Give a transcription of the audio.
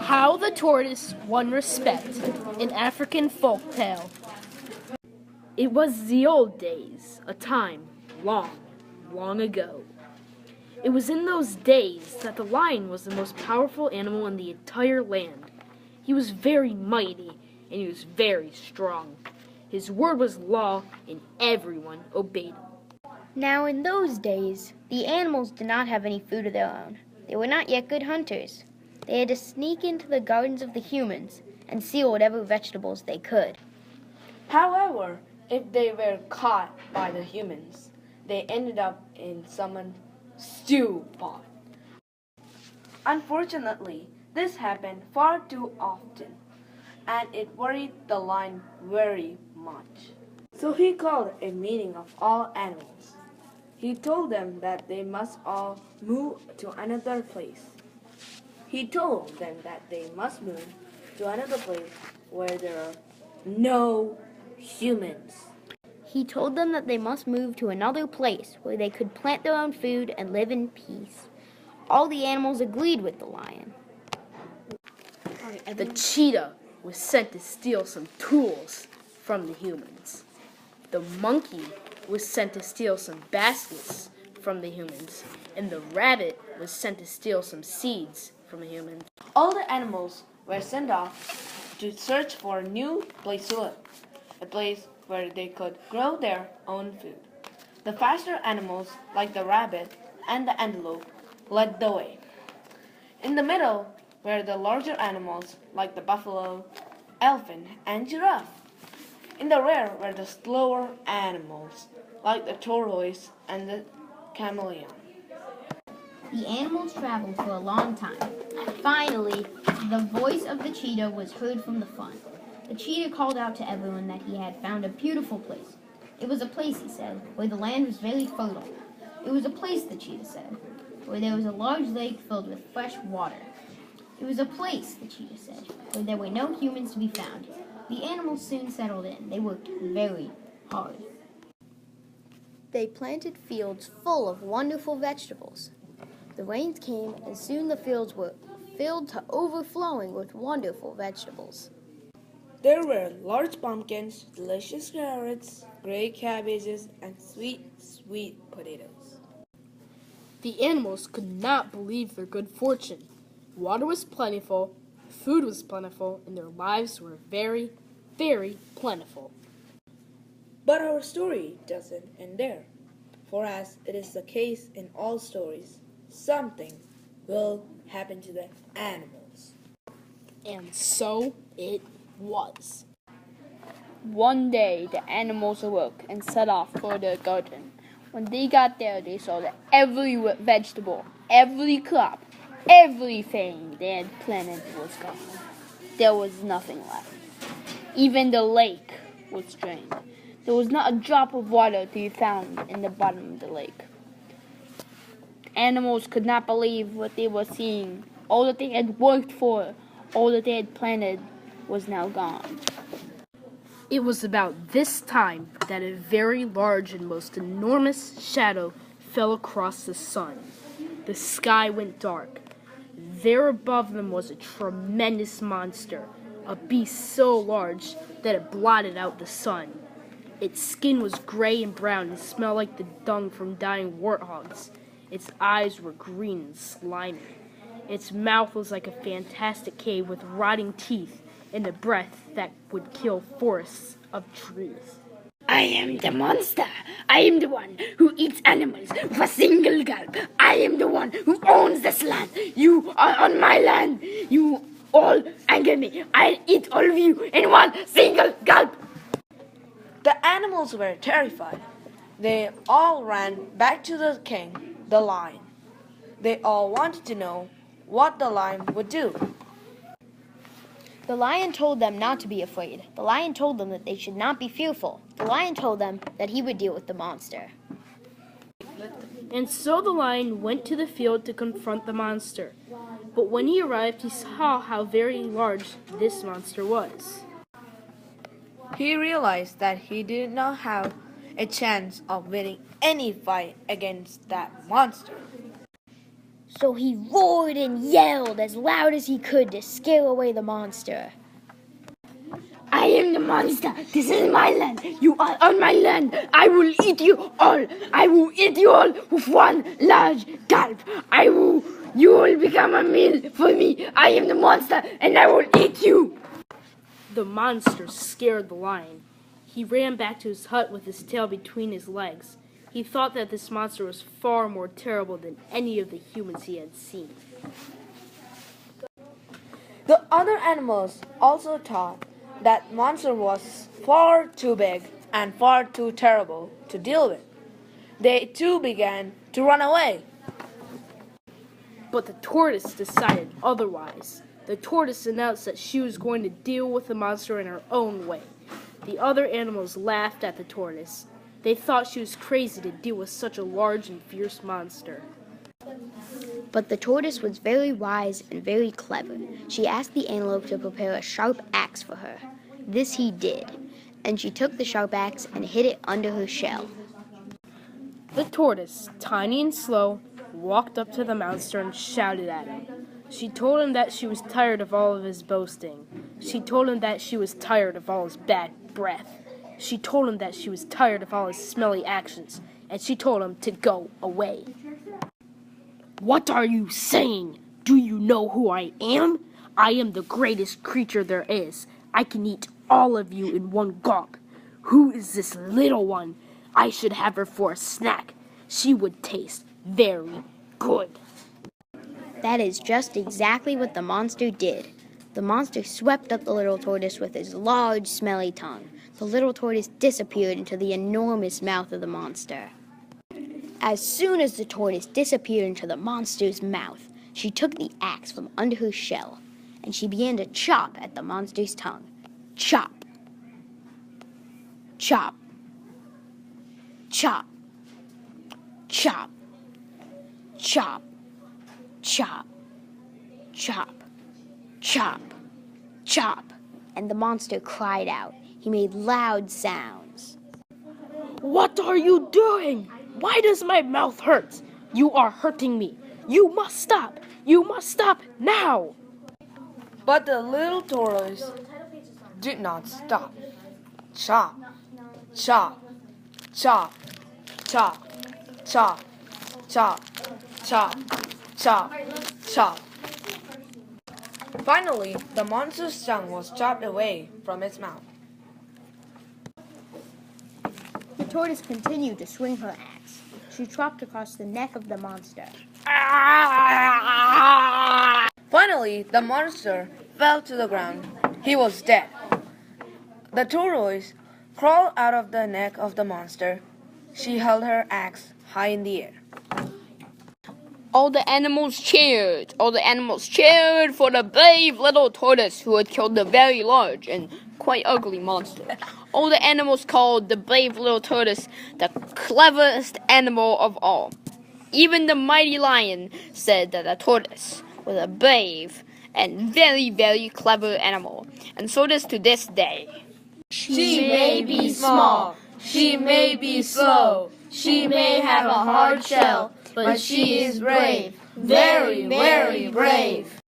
How the Tortoise Won Respect, an African Folktale. It was the old days, a time long, long ago. It was in those days that the lion was the most powerful animal in the entire land. He was very mighty, and he was very strong. His word was law, and everyone obeyed him. Now in those days, the animals did not have any food of their own. They were not yet good hunters. They had to sneak into the gardens of the humans and steal whatever vegetables they could. However, if they were caught by the humans, they ended up in someone's stew pot. Unfortunately, this happened far too often, and it worried the lion very much. So he called a meeting of all animals. He told them that they must all move to another place. He told them that they must move to another place where there are no humans. He told them that they must move to another place where they could plant their own food and live in peace. All the animals agreed with the lion. The cheetah was sent to steal some tools from the humans. The monkey was sent to steal some baskets from the humans. And the rabbit was sent to steal some seeds from the humans. All the animals were sent off to search for a new place to live, a place where they could grow their own food. The faster animals, like the rabbit and the antelope, led the way. In the middle were the larger animals, like the buffalo, elephant, and giraffe. In the rear were the slower animals, like the tortoise and the chameleon. The animals traveled for a long time. Finally, the voice of the cheetah was heard from the front. The cheetah called out to everyone that he had found a beautiful place. It was a place, he said, where the land was very fertile. It was a place, the cheetah said, where there was a large lake filled with fresh water. It was a place, the cheetah said, where there were no humans to be found. The animals soon settled in. They worked very hard. They planted fields full of wonderful vegetables. The rains came, and soon the fields were filled to overflowing with wonderful vegetables. There were large pumpkins, delicious carrots, gray cabbages, and sweet, sweet potatoes. The animals could not believe their good fortune. Water was plentiful, food was plentiful, and their lives were very, very plentiful. But our story doesn't end there, for as it is the case in all stories, something will happen to the animals. And so it was. One day the animals awoke and set off for their garden. When they got there, they saw that every vegetable, every crop, everything they had planted was gone. There was nothing left. Even the lake was drained. There was not a drop of water to be found in the bottom of the lake. Animals could not believe what they were seeing. All that they had worked for, all that they had planted, was now gone. It was about this time that a very large and most enormous shadow fell across the sun. The sky went dark. There above them was a tremendous monster, a beast so large that it blotted out the sun. Its skin was gray and brown and smelled like the dung from dying warthogs. Its eyes were green and slimy. Its mouth was like a fantastic cave with rotting teeth and a breath that would kill forests of trees. I am the monster. I am the one who eats animals with a single gulp. I am the one who owns this land. You are on my land. You all anger me. I'll eat all of you in one single gulp. The animals were terrified. They all ran back to the king, the lion. They all wanted to know what the lion would do. The lion told them not to be afraid. The lion told them that they should not be fearful. The lion told them that he would deal with the monster. And so the lion went to the field to confront the monster. But when he arrived, he saw how very large this monster was. He realized that he did not have a chance of winning any fight against that monster. So he roared and yelled as loud as he could to scare away the monster. I am the monster. This is my land. You are on my land. I will eat you all. I will eat you all with one large gulp. You will become a meal for me. I am the monster and I will eat you. The monster scared the lion. He ran back to his hut with his tail between his legs. He thought that this monster was far more terrible than any of the humans he had seen. The other animals also thought that monster was far too big and far too terrible to deal with. They too began to run away. But the tortoise decided otherwise. The tortoise announced that she was going to deal with the monster in her own way. The other animals laughed at the tortoise. They thought she was crazy to deal with such a large and fierce monster. But the tortoise was very wise and very clever. She asked the antelope to prepare a sharp axe for her. This he did, and she took the sharp axe and hid it under her shell. The tortoise, tiny and slow, walked up to the monster and shouted at him. She told him that she was tired of all of his boasting. She told him that she was tired of all his bad breath. She told him that she was tired of all his smelly actions, and she told him to go away. What are you saying? Do you know who I am? I am the greatest creature there is. I can eat all of you in one gulp. Who is this little one? I should have her for a snack. She would taste very good. That is just exactly what the monster did. The monster swept up the little tortoise with his large, smelly tongue. The little tortoise disappeared into the enormous mouth of the monster. As soon as the tortoise disappeared into the monster's mouth, she took the axe from under her shell, and she began to chop at the monster's tongue. Chop. Chop. Chop. Chop. Chop. Chop. Chop. Chop. Chop. And the monster cried out. He made loud sounds. What are you doing? Why does my mouth hurt? You are hurting me. You must stop. You must stop now. But the little tortoise did not stop. Chop, chop, chop, chop, chop, chop, chop, chop, chop. Finally, the monster's tongue was chopped away from its mouth. The tortoise continued to swing her axe. She chopped across the neck of the monster. Finally, the monster fell to the ground. He was dead. The tortoise crawled out of the neck of the monster. She held her axe high in the air. All the animals cheered. All the animals cheered for the brave little tortoise who had killed the very large and quite ugly monster. All the animals called the brave little tortoise the cleverest animal of all. Even the mighty lion said that the tortoise was a brave and very, very clever animal. And so it is to this day. She may be small, she may be slow, she may have a hard shell, but she is brave, very, very brave.